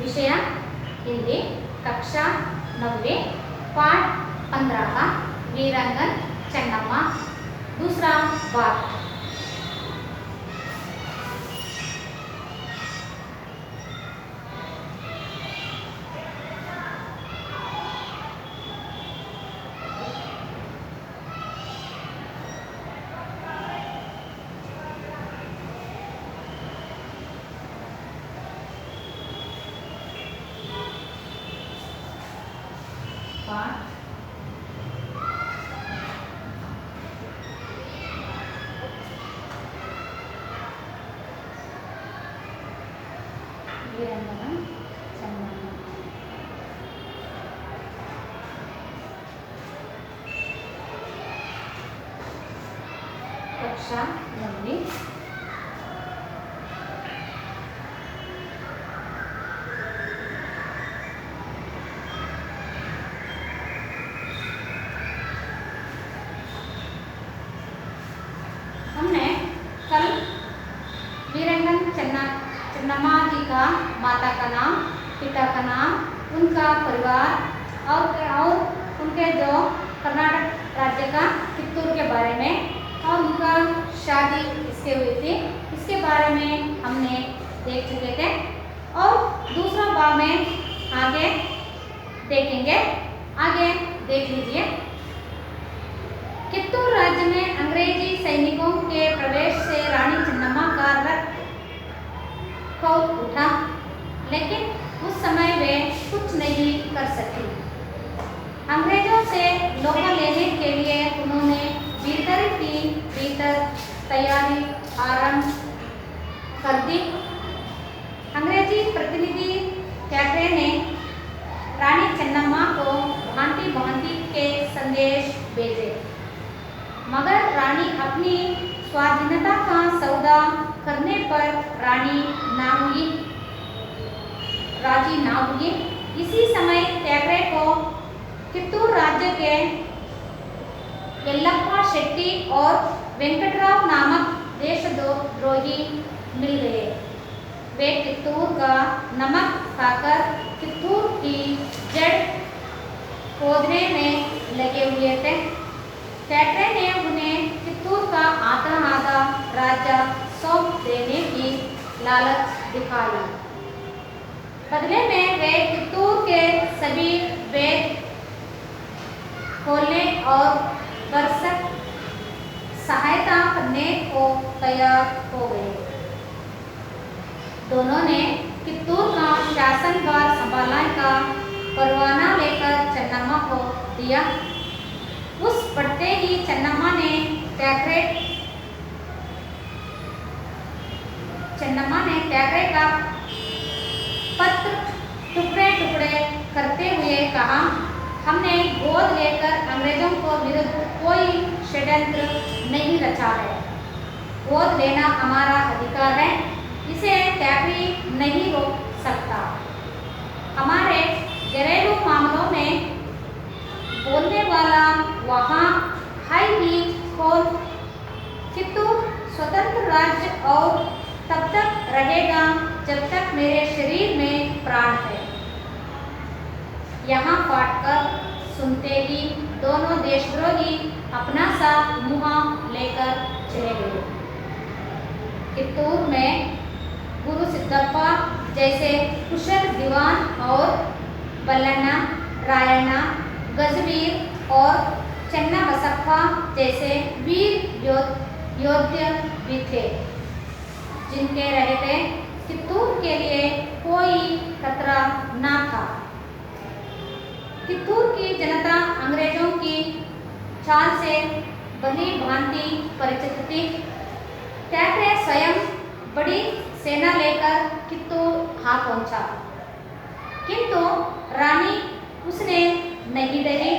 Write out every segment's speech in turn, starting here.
विषय हिंदी, कक्षा 9वीं, पाठ 15 का वीरांगन चन्नम्मा, दूसरा भाग। वीरांगना चन्नम्मा, कक्षा 9वीं, हमने कल वीरांगन चन्नम्मा जी का माता का नाम, पिता का नाम, उनका परिवार और उनके जो कर्नाटक राज्य का कित्तूर के बारे में और उनका शादी किससे हुई थी इसके बारे में हमने देख चुके थे। और दूसरा भाग में आगे देखेंगे। आगे देख लीजिए। कित्तूर राज्य में अंग्रेजी सैनिकों के प्रवेश से रानी चन्नम्मा का रक्त खौफ उठा, लेकिन उस समय वे कुछ नहीं कर सकी। अंग्रेजों से लोहा लेने के लिए उन्होंने भीतर तैयारी आरंभ कर दी। अंग्रेजी प्रतिनिधि कैटरे ने रानी चन्नम्मा को भांति के संदेश भेजे, मगर रानी अपनी स्वाधीनता का सौदा करने पर राजी ना हुई। इसी समय कैटरे को कित्तूर राज्य के येल्लप्पा शेट्टी और वेंकटराव नामक देशद्रोही मिल गए। वे कित्तूर का नमक खाकर कित्तूर की जड़ खोदने में लगे हुए थे। कैटरे ने उन्हें कित्तूर का आधा राज्य सौंप देने की लालच दिखाई। बदले में वे कित्तूर के सभी वेद खोलने और बरसक सहायता करने को तैयार हो गए। दोनों ने कित्तूर का शासनभार संभालने का परवाना लेकर चन्नम्मा को दिया। उस बढ़ते ही चन्नम्मा ने कैटरे का पत्र टुकड़े करते हुए कहा, हमने गोद लेकर अंग्रेजों को विरुद्ध कोई षड्यंत्र नहीं रचा है। गोद लेना हमारा अधिकार है, इसे कैटरे नहीं रोक सकता। हमारे घरेलू मामलों में बोलने वाला वहाँ है ही कौन? कित्तूर स्वतंत्र राज्य और तब तक रहेगा जब तक मेरे शरीर में प्राण है। यहाँ फाटकर सुनते ही दोनों देशद्रोही अपना सा मुँह लेकर चले गए। कित्तूर में गुरु सिद्धप्पा जैसे कुशल दीवान और बल्लण्णा, रायण्णा, गजवीर और चन्नाबसप्पा जैसे वीर योद्धा भी थे, जिनके रहते कित्तूर के लिए कोई खतरा न था। कित्तूर की जनता अंग्रेजों की चाल से भली भांति परिचित थी। कैटरे स्वयं बड़ी सेना लेकर कित्तूर आ पहुंचा, किंतु रानी उसने नहीं डरी।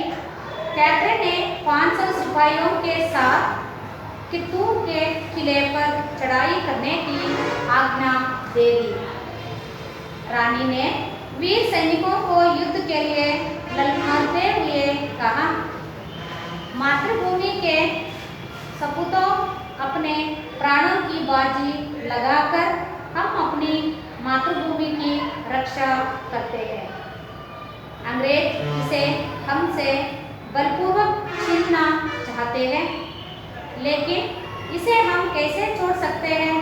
कैटरे ने 500 सिपाहियों के साथ कित्तूर के किले पर चढ़ाई करने की आज्ञा दे दी। रानी ने वीर सैनिकों को युद्ध के लिए ललकारते हुए कहा, मातृभूमि के सपूतों, अपने प्राणों की बाजी लगाकर हम अपनी माता मातृभूमि की रक्षा करते हैं। अंग्रेज इसे हमसे बलपूर्वक छीनना चाहते हैं, लेकिन इसे हम कैसे छोड़ सकते हैं?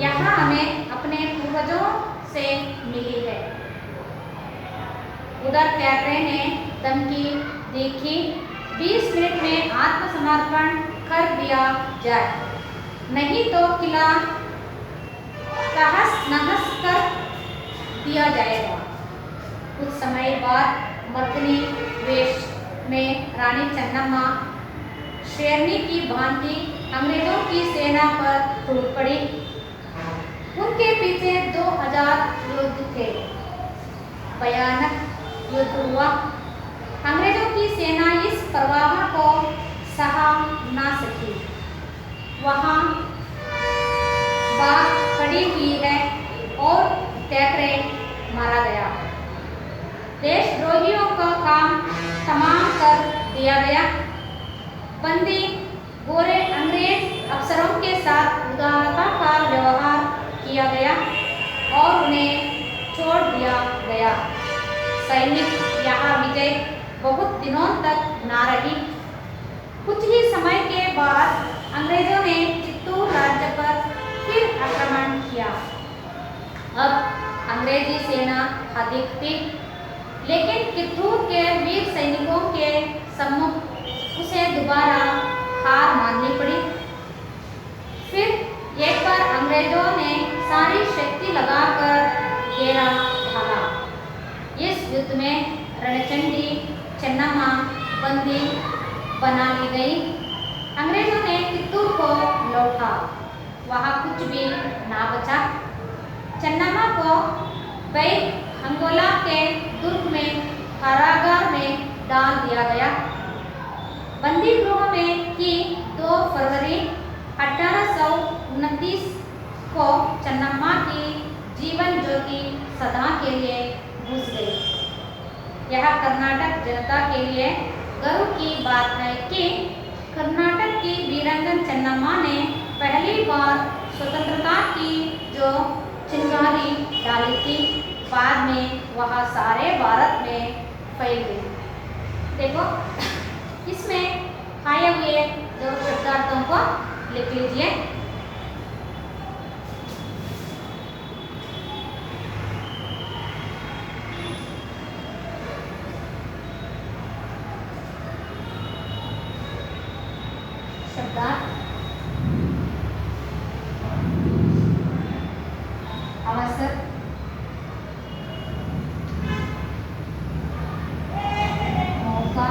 यहाँ हमें अपने पूर्वजों से मिली है। उधर त्यागरे ने धमकी दी कि 20 मिनट में आत्मसमर्पण कर दिया जाए, नहीं तो किला तहस नहस कर दिया जाएगा। कुछ समय बाद मर्दनी वेश में रानी चन्नम्मा शेरनी की भांति अंग्रेजों की सेना पर टूट पड़ी। उनके पीछे 2000 योद्धा थे। भयानक युद्ध हुआ। अंग्रेजों की सेना इस प्रवाह को सहा ना सकी। वहाँ बाघ खड़ी हुई है और त्यागरे मारा गया। देशद्रोहियों का काम तमाम कर दिया गया। बंदी गोरे अंग्रेज अफसरों के साथ उदारता का व्यवहार किया गया और उन्हें छोड़ दिया गया। सैनिक यहाँ विजय बहुत दिनों तक ना रही। कुछ ही समय के बाद अंग्रेजों ने चित्तूर राज्य पर फिर आक्रमण किया। अब अंग्रेजी सेना अधिक थी, लेकिन चित्तूर के वीर सैनिकों के सम्मुख उसे दोबारा हार माननी पड़ी। फिर एक बार अंग्रेजों ने सारी शक्ति लगाकर घेरा ढाला। इस युद्ध में रणचंडी चन्नम्मा बंदी बना ली गई। अंग्रेजों ने चित्तूर को लौटा, वहाँ कुछ भी ना बचा। चन्नम्मा को बैक अंगोला के दुर्ग में कारागार में डाल दिया गया। बंदी गृह में ही 2 फरवरी 1829 को चन्नम्मा की जीवन ज्योति सदा के लिए बुझ गई। यह कर्नाटक जनता के लिए गर्व की बात है कि कर्नाटक की वीरांगना चन्नम्मा ने पहली बार स्वतंत्रता की जो चिंगारी डाली थी, बाद में वह सारे भारत में फैल गई। देखो, इसमें आए हुए जो शब्दार्थों को लिख लीजिए। शब्दार्थ अवसर, मौका,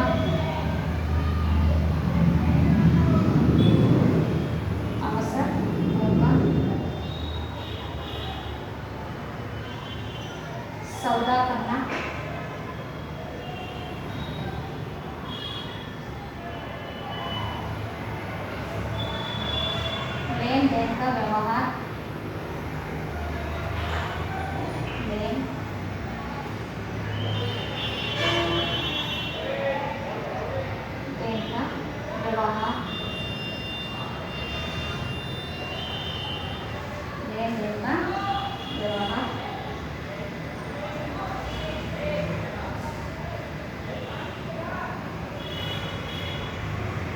अवसर, मौका, सौदा करना, लेन देन का व्यवहार, लेन देन का व्यवहार, लेन देन का व्यवहार,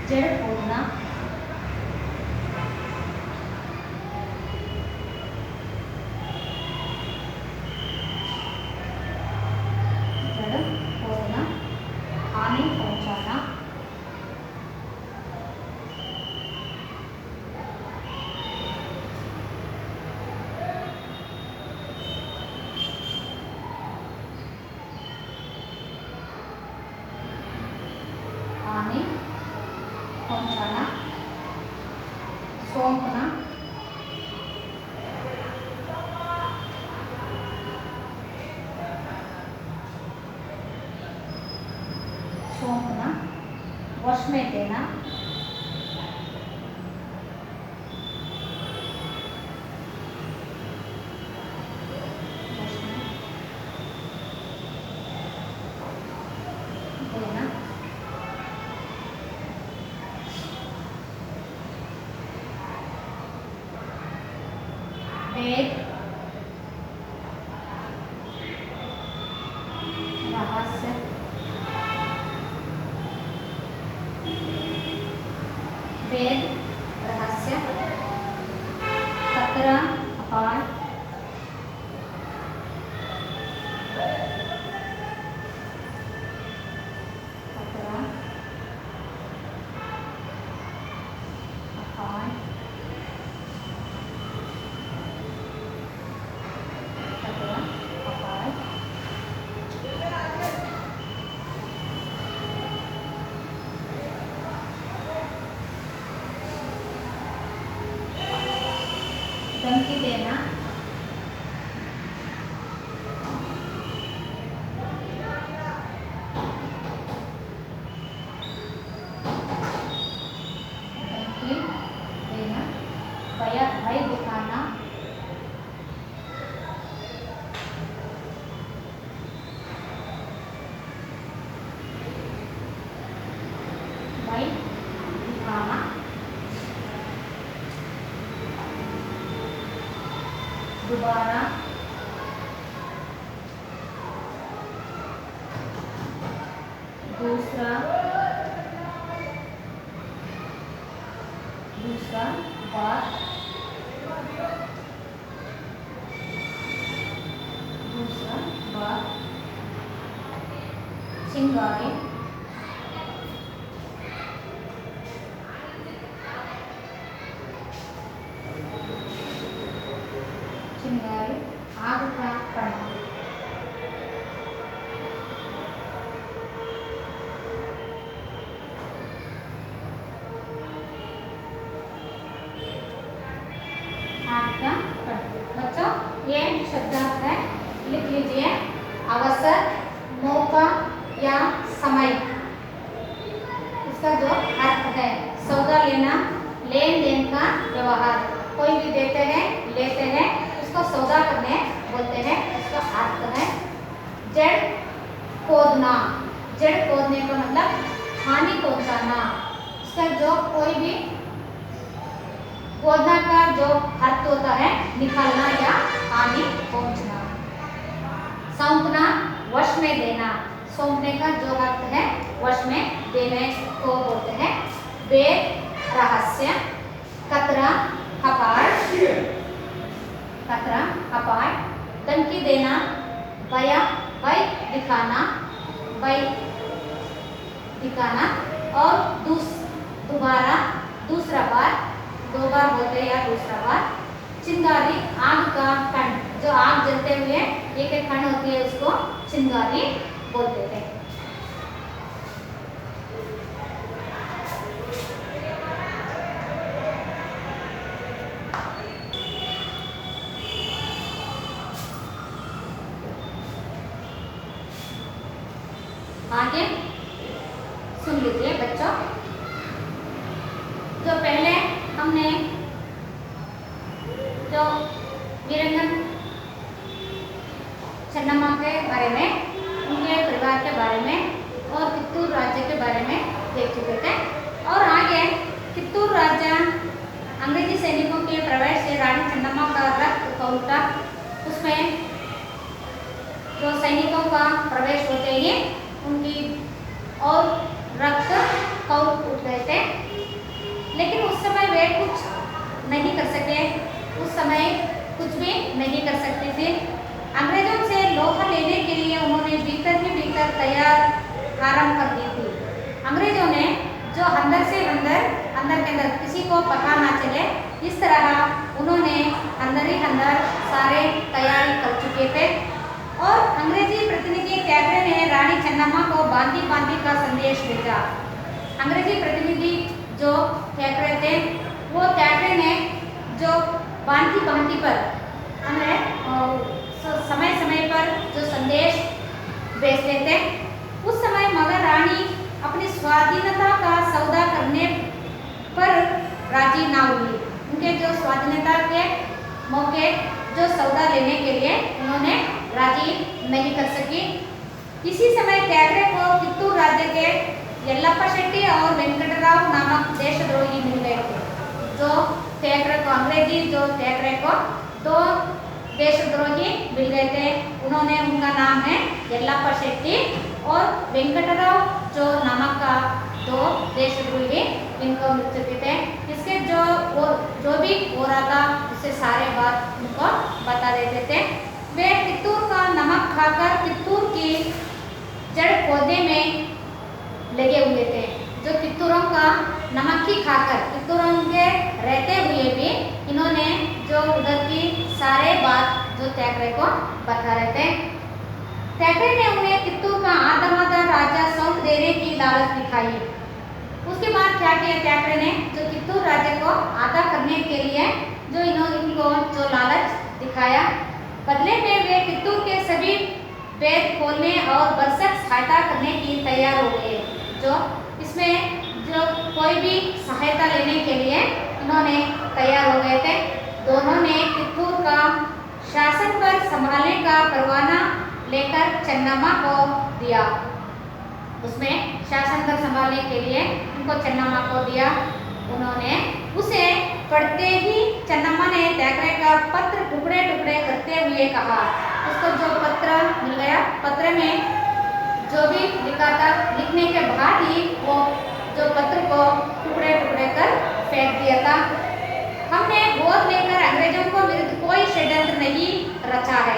जड़ खोदना, हानि पहुंचाना, हानि पहुंचाना, सौंपना, सौंपना, वश में देना, वश में देना, भेद, कतरा अपाय कतरा अपाय कतरा अपाय धमकी देना धमकी देना भय दिखाना भय दिखाना दोबारा दूसरा बार चिंगारी चिंगारी आग का कण बच्चों ये शब्दार्थ है, लिख लीजिए। अवसर, मौका या समय, इसका जो अर्थ है सौदा लेना, लेन देन का व्यवहार। कोई भी देते हैं लेते हैं उसको सौदा करने बोलते हैं। इसका अर्थ है जड़ खोदना। जड़ खोदने का मतलब हानि पहुंचाना। इसका जो कोई भी खोदना का जो अर्थ होता है निकालना या हानि पहुंचना। सौंपना, वश में देना। सौंपने का जो अर्थ है वश में देने को बोलते हैं। वेद, रहस्य। कतरा अपाय धमकी देना, भय दिखाना और दोबारा दूसरा बार, दो बार बोलते हैं या दूसरा बार। चिंगारी, आग का कण, जो आग जलते हुए एक एक कण होती है उसको चिंगारी बोलते हैं। आगे सुन लीजिए बच्चों। जो पहले हमने जो वीरंगन चन्नम्मा के बारे में, उनके परिवार के बारे में और कित्तूर राज्य के बारे में देख चुके थे। और आगे कित्तूर राज्य अंग्रेजी सैनिकों के प्रवेश से रानी चन्नम्मा का रक्त कौटा, उसमें जो सैनिकों का प्रवेश होते ही उनकी और रक्त कौर उठ गए थे। लेकिन उस समय वे कुछ नहीं कर सके, उस समय कुछ भी नहीं कर सकते थे। अंग्रेजों से लोहा लेने के लिए उन्होंने भीतर ही भीतर तैयार आरंभ कर दी थी। अंग्रेजों ने जो अंदर के अंदर किसी को पता ना चले, इस तरह उन्होंने अंदर ही अंदर सारे तैयारी कर चुके थे। और अंग्रेजी प्रतिनिधि कैकरे ने रानी चन्नम्मा को बांदी का संदेश भेजा। अंग्रेजी प्रतिनिधि जो कैकरे थे, वो कैकरे ने जो बांदी पर हमें समय समय पर जो संदेश भेजते थे, उस समय मगर रानी अपनी स्वाधीनता का सौदा करने पर राजी ना हुई। उनके जो स्वाधीनता के मौके जो सौदा लेने के लिए उन्होंने राजी नहीं कर सकी। इसी समय कैकरे को कित्तूर राज्य के यल्लप्पा शेट्टी और वेंकटराव नामक देशद्रोही मिल गए थे। जो कैकरे को अंग्रेजी जो कैकरे को दो देशद्रोही मिल गए थे, उन्होंने उनका नाम है यल्लप्पा शेट्टी और वेंकटराव जो नामक का दो देशद्रोही इनको मिल चुके थे। इसके जो भी हो रहा था उससे सारे बात उनको बता देते थे। वे तितूर का नमक खाकर तितूर की जड़ पौधे में लगे हुए थे। जो तितूरों का नमक ही खाकर तितूरों के रहते हुए भी इन्होंने जो उधर की सारे बात जो त्यागरे को बता रहे थे। त्यागरे ने उन्हें तितूर का आधा राजा सौंप देने की लालच दिखाई। उसके बाद क्या किया त्यागरे ने, जो तितूर राज्य को आधा करने के लिए जो इनको जो लालच दिखाया, बदले में वे तितूर के सभी वेद खोलने और बरसक सहायता करने की तैयार हो गए। जो इसमें जो कोई भी सहायता लेने के लिए इन्होंने तैयार हो गए थे। दोनों ने तितूर का शासन पर संभालने का परवाना लेकर चन्नम्मा को दिया। उसमें शासन पर संभालने के लिए उनको चन्नम्मा को दिया। उन्होंने उसे पढ़ते ही चन्नम्मा ने त्यागरे का पत्र टुकड़े टुकड़े करते हुए कहा। उसको जो पत्र मिल गया, पत्र में जो भी लिखा था, लिखने के बाद ही वो जो पत्र को टुकड़े टुकड़े कर फेंक दिया था। हमने गोद लेकर अंग्रेजों को विरुद्ध कोई षड्यंत्र नहीं रचा है।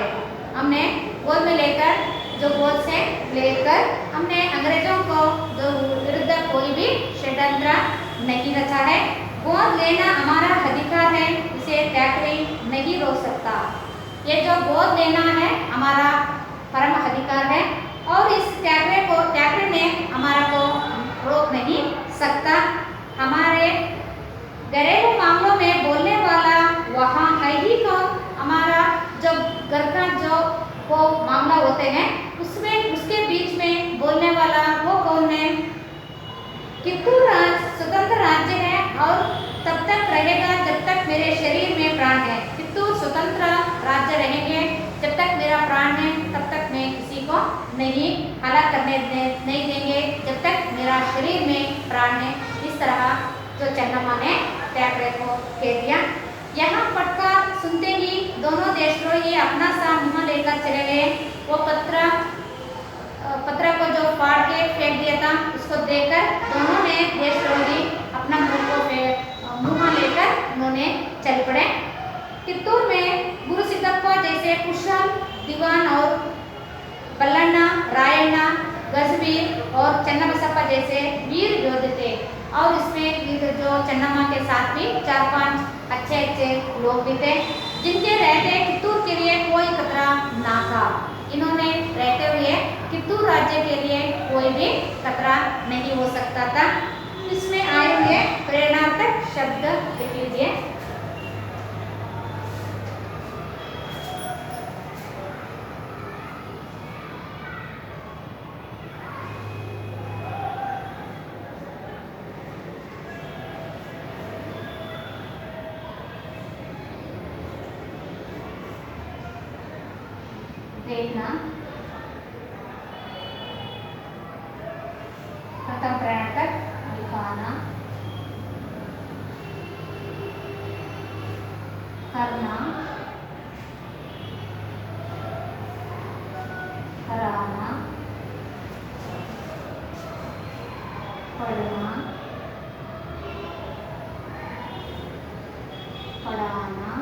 हमने गोद में लेकर जो गोद से लेकर हमने अंग्रेजों को जो विरुद्ध कोई भी षड्यंत्र नहीं रचा है। गोद लेना हमारा अधिकार है, इसे त्यागरे नहीं रोक सकता। ये जो गोद लेना है हमारा परम अधिकार है और इस त्यागरे ने हमारा को रोक नहीं सकता। हमारे घरेलू मामलों में बोलने वाला वहाँ है ही कौन? हमारा जो घर का जो वो मामला होते हैं उसमें उसके बीच में बोलने वाला वो कौन है? तितूर स्वतंत्र राज्य है और तब तक रहेगा जब तक मेरे शरीर में प्राण है। तितूर स्वतंत्र राज्य रहेंगे जब तक मेरा प्राण है, तब तक मैं किसी को नहीं हलाक करने नहीं देंगे जब तक मेरा शरीर में प्राण है। इस तरह जो चन्नम्मा ने त्यागरे को कह दिया। यहाँ फटकार सुनते ही दोनों देशद्रोही अपना सा मुँह लेकर चले गए। वो पत्र को जो फाड़ के फेंक दिया था उसको देखकर दोनों ने देशद्रोही अपना मुँह लेकर उन्होंने चल पड़े। तितूर में गुरु सिद्धप्पा जैसे कुशल दीवान और बल्लण्णा, रायण्णा, गजबीर और चन्नबसप्पा जैसे वीर योद्धा थे और इसमें जो चन्नम्मा के साथ भी 4-5 अच्छे लोग भी थे जिनके रहते तितूर के लिए कोई खतरा ना था। इन्होंने रहते हुए तितूर राज्य के लिए कोई भी खतरा नहीं हो सकता था। इसमें आए हुए प्रेरणात्मक शब्द लिख लीजिए। देखना प्रथम प्रेरणात्मक दिखाना, करना, हराना, पढ़ना, पढ़ाना,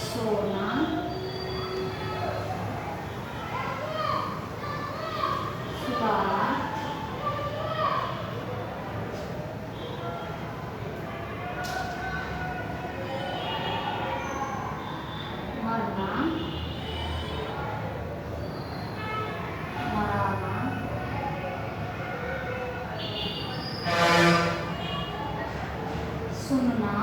सोना, सुधार, मरना, मराना, सुनना,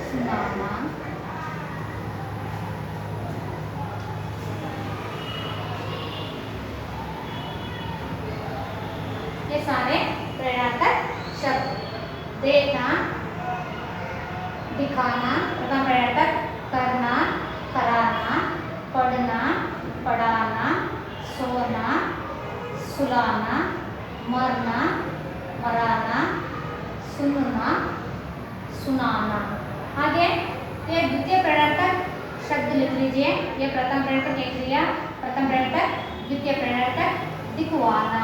सुनाना, ये सारे प्रेरणात्मक शब्द। देखना, दिखाना, प्रथम प्रेरणात्मक, करना, कराना, पढ़ना, पढ़ाना, सोना, सुलाना, मरना, मराना, सुनना, सुनाना। आगे ये द्वितीय प्रेरणात्मक शब्द लिख लीजिए। ये प्रथम प्रेरक की क्रिया, प्रथम प्रेरक द्वितीय प्रेरक दिखवाना,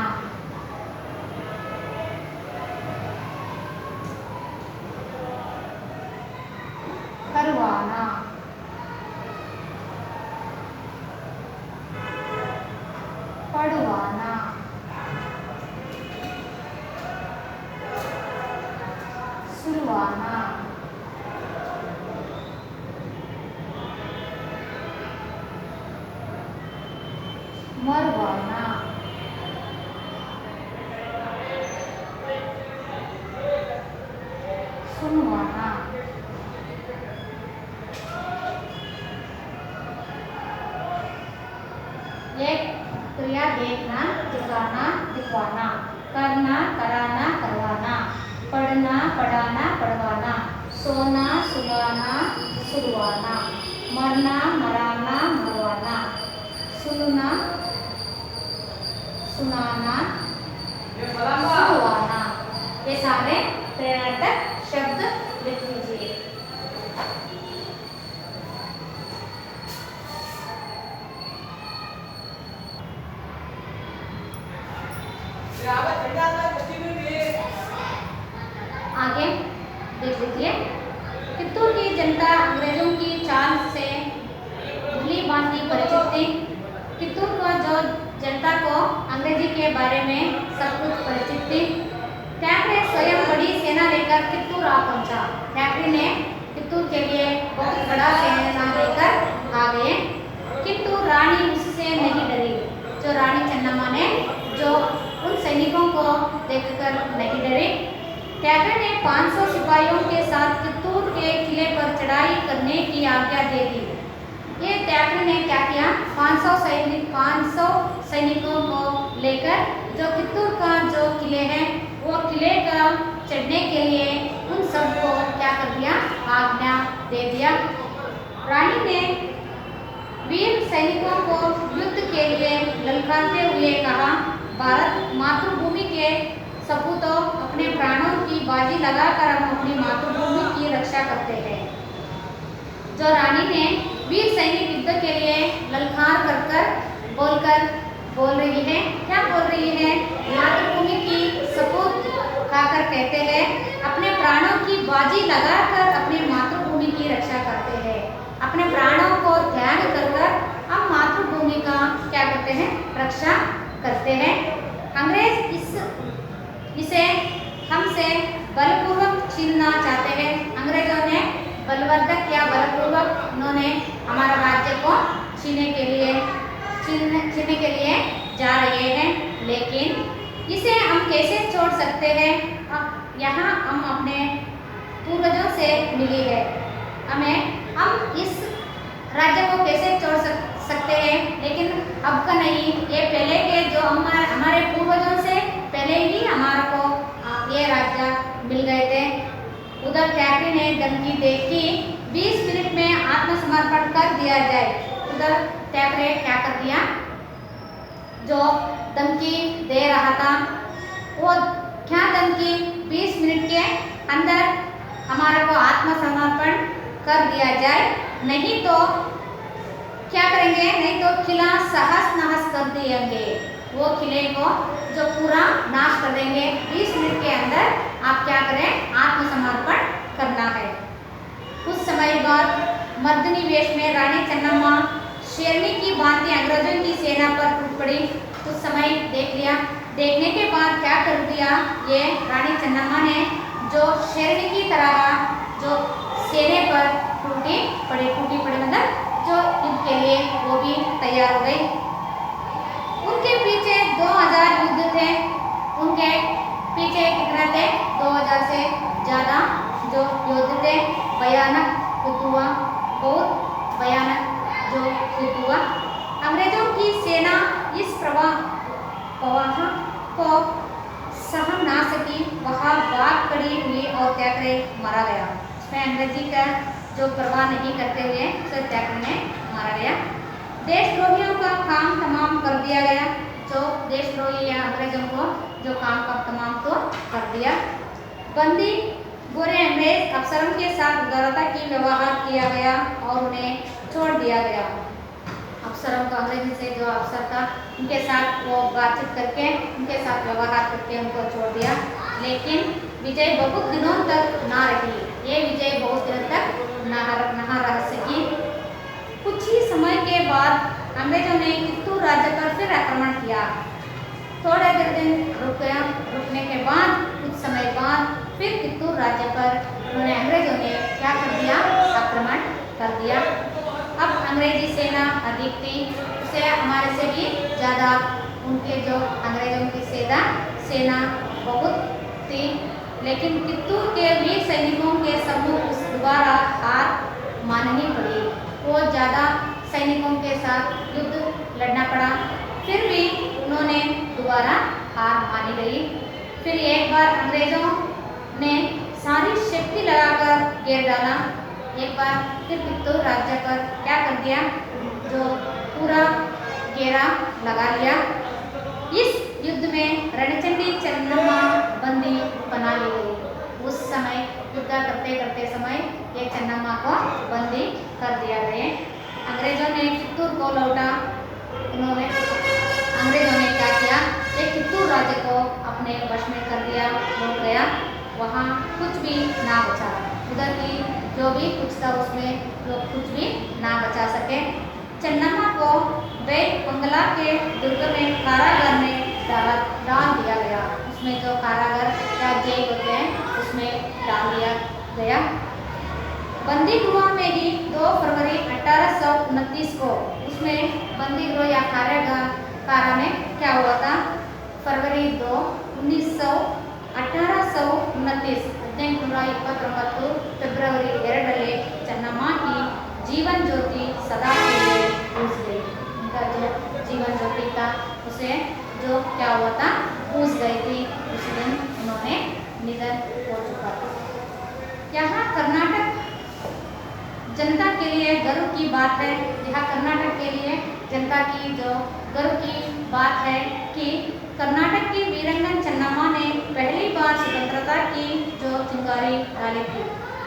करवाना, पढ़वाना, सुलवाना, मरवाना, सुनवाना, एक क्रिया देखना, दिखाना, दिखवाना, करना, कराना, करवाना, पढ़ना, पढ़ाना, पढ़वाना, सोना, सुलाना, सुलवाना, मरना, मराना, मरवाना, सुनना, सुनाना, सुलवाना। ये सारे प्रेरक शब्द लिख लीजिए। आगे देख लीजिए। कित्तूर की जनता अंग्रेजों की चाल से भली भांति परिचित थी। कित्तूर को जो जनता को अंग्रेजी के बारे में सब कुछ परिचित थी। थैकरे स्वयं बड़ी सेना लेकर कित्तूर आ पहुंचा। थैकरे ने कित्तूर के लिए बहुत बड़ा सेना लेकर आ गए, किंतु रानी उससे नहीं डरी। जो रानी चन्नम्मा ने जो उन सैनिकों को देखकर नहीं डरी। थैकरे ने 500 सिपाहियों के साथ कित्तूर के किले पर चढ़ाई करने की आज्ञा दे दी। ये थैकरे ने क्या किया, 500 सैनिकों को लेकर जो कित्तूर का जो किले है वो किले का चढ़ने के लिए उन सबको क्या कर दिया, आज्ञा दे दिया। रानी ने वीर सैनिकों को युद्ध के लिए ललकारते हुए कहा, भारत मातृभूमि के सपूतों, अपने प्राणों की बाजी लगाकर हम अपनी मातृभूमि की रक्षा करते हैं। जो रानी ने वीर सैनिक युद्ध के लिए ललकार कर बोल रही है, क्या बोल रही है, मातृभूमि की सपूत खाकर कहते हैं, अपने प्राणों की बाजी लगाकर अपनी मातृभूमि की रक्षा करते हैं। अपने प्राणों को त्याग कर हम मातृभूमि का क्या करते हैं, रक्षा करते हैं। अंग्रेज इसे हमसे बलपूर्वक छीनना चाहते हैं। अंग्रेजों ने बलवर्धक या बलपूर्वक उन्होंने हमारा राज्य को छीनने के लिए जा रहे हैं, लेकिन इसे हम कैसे छोड़ सकते हैं। यहाँ हम अपने पूर्वजों से मिली है, हम इस राज्य को कैसे छोड़ सकते हैं, लेकिन अब का नहीं, ये पहले के जो हमारे पूर्वजों से पहले ही हमारे को ये राज्य मिल गए थे। उधर थैकरे ने धमकी दे कि 20 मिनट में आत्मसमर्पण कर दिया जाए। उधर थैकरे क्या कर दिया, जो धमकी दे रहा था वो क्या धमकी, 20 मिनट के अंदर हमारे को आत्मसमर्पण कर दिया जाए, नहीं तो क्या करेंगे, नहीं तो किला सहस नहस कर देंगे। वो किले को जो पूरा नाश कर देंगे। 20 मिनट के अंदर आप क्या करें, आत्मसमर्पण करना है। कुछ समय बाद मर्दनी वेश में रानी चन्नम्मा शेरनी की भांति अंग्रेजों की सेना पर टूट पड़ी। कुछ समय देख लिया, देखने के बाद क्या कर दिया, ये रानी चन्नम्मा ने जो शेरनी की तरह जो सेने पर टूटी पड़ी मतलब जो युद्ध के लिए वो भी तैयार हो गई। उनके पीछे 2000 युद्ध थे, उनके पीछे कितना थे, 2000 से ज़्यादा जो योद्धा थे। भयानक युद्ध हुआ, बहुत भयानक जो युद्ध हुआ। अंग्रेजों की सेना इस प्रवाह को सहन ना सकी, वहाँ भाग खड़ी हुई और थैकरे मारा गया। इसमें अंग्रेजी का जो प्रवाह नहीं करते हुए थैकरे ने मारा गया। देशद्रोहियों का काम तमाम कर दिया गया। जो देशद्रोही या अंग्रेजों को जो काम का तमाम तो कर दिया। बंदी गोरे अंग्रेज अफसरों के साथ उदारता की व्यवहार किया गया और उन्हें छोड़ दिया गया। अफसरों को, अंग्रेजी से जो अफसर था उनके साथ वो बातचीत करके उनके साथ व्यवहार करके उनको छोड़ दिया। लेकिन विजय बहुत दिनों तक ना रही, ये विजय बहुत दिनों तक ना रह सकी। कुछ ही समय के बाद अंग्रेजों ने कित्तूर राज्य पर फिर आक्रमण किया। थोड़े दिन रुक गया, रुकने के बाद कुछ समय बाद फिर कित्तूर राज्य पर उन्होंने अंग्रेजों ने क्या कर दिया, आक्रमण कर दिया। अब अंग्रेजी सेना अधिक थी, उसे हमारे से भी ज़्यादा उनके जो अंग्रेजों की सेना बहुत थी। लेकिन कित्तूर के वीर सैनिकों के सम्मुख उस दोबारा हार माननी पड़ी। वो ज़्यादा सैनिकों के साथ युद्ध लड़ना पड़ा, फिर भी उन्होंने दोबारा हार मानी गई। फिर एक बार अंग्रेजों ने सारी शक्ति लगाकर घेर डाला। एक बार फिर कित्तूर राज्य पर क्या कर दिया, जो पूरा घेरा लगा लिया। इस युद्ध में रणचंडी चन्नम्मा बंदी बना ली गई। उस समय युद्ध करते समय ये चन्नम्मा को बंदी कर दिया गए। अंग्रेजों ने कित्तूर को लौटा, अंग्रेजों ने क्या किया, एक कित्तूर राज्य को अपने वश में कर दिया, लौट गया। वहाँ कुछ भी ना बचा, उधर की जो भी कुछ था उसमें लोग कुछ भी ना बचा सके। चन्नम्मा को बैग बंगला के दुर्ग में कारागार में डाल दिया गया। उसमें जो कारागार या जेल होते हैं उसमें डाल दिया गया। बंदी गृह में ही 2 फरवरी 1829 को, उसमें बंदी गृह या कारा में क्या हुआ था, फरवरी 2, 1829 1829 ಫೆಬ್ರವರಿ 2ರಲ್ಲಿ चन्नम्मा की जीवन ज्योति सदा के लिए बुझ गई। उनका जो जीवन ज्योति था उसे जो क्या हुआ था, बुझ गई थी। उस दिन उन्होंने निधन हो चुका था। यहाँ कर्नाटक जनता के लिए गर्व की बात है, यहाँ कर्नाटक के लिए जनता की जो गर्व की बात है कि कर्नाटक की वीरंगन चन्नम्मा ने पहली बार स्वतंत्रता की जो चिंगारी डाली थी।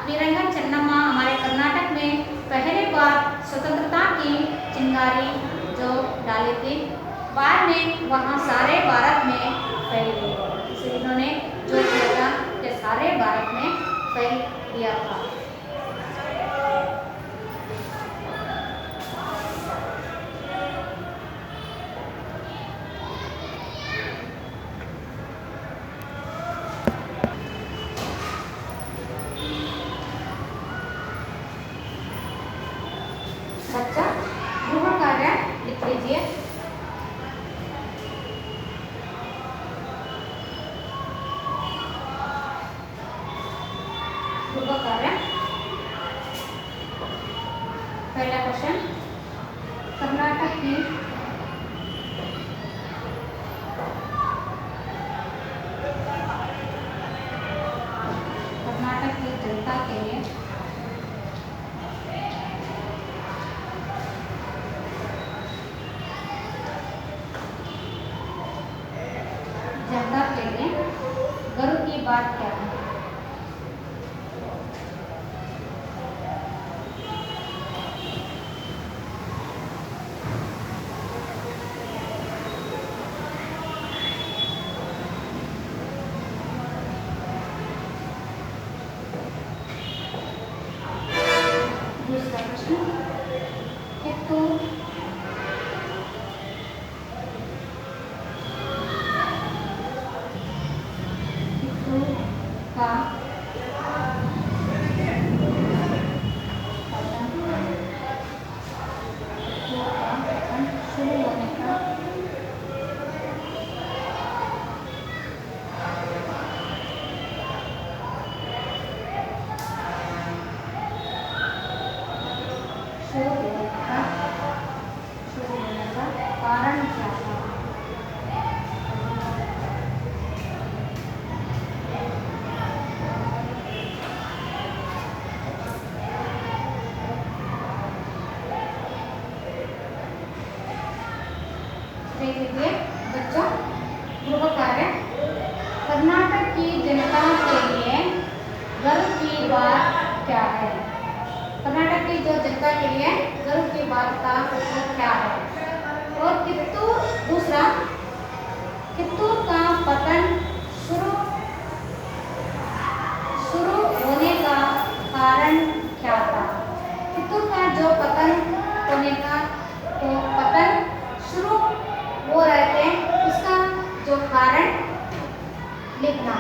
वीरंगन चन्नम्मा हमारे कर्नाटक में पहली बार स्वतंत्रता की चिंगारी जो डाली थी, बाद में वहाँ सारे भारत में फैल गई। इसे इन्होंने जो किया था कि सारे भारत में फैल दिया था। बच्चा गृह कार्य लिख लीजिए। गृह कार्य, पहला क्वेश्चन, कर्नाटक की जनता के लिए गर्व की बात क्या है। दूसरा प्रश्न, कित्तूर का शुरू होने का कारण क्या था। देखिए बच्चों, गृह कार्य, कर्नाटक की जनता के लिए गर्व की बात क्या है। कर्नाटक की जो जनता के लिए गर्व की बात था वो क्या है। और दूसरा कित्तूर का पतन शुरू होने का कारण क्या था। कित्तूर का जो पतन होने का पतन शुरू हो रहे थे उसका जो कारण लिखना।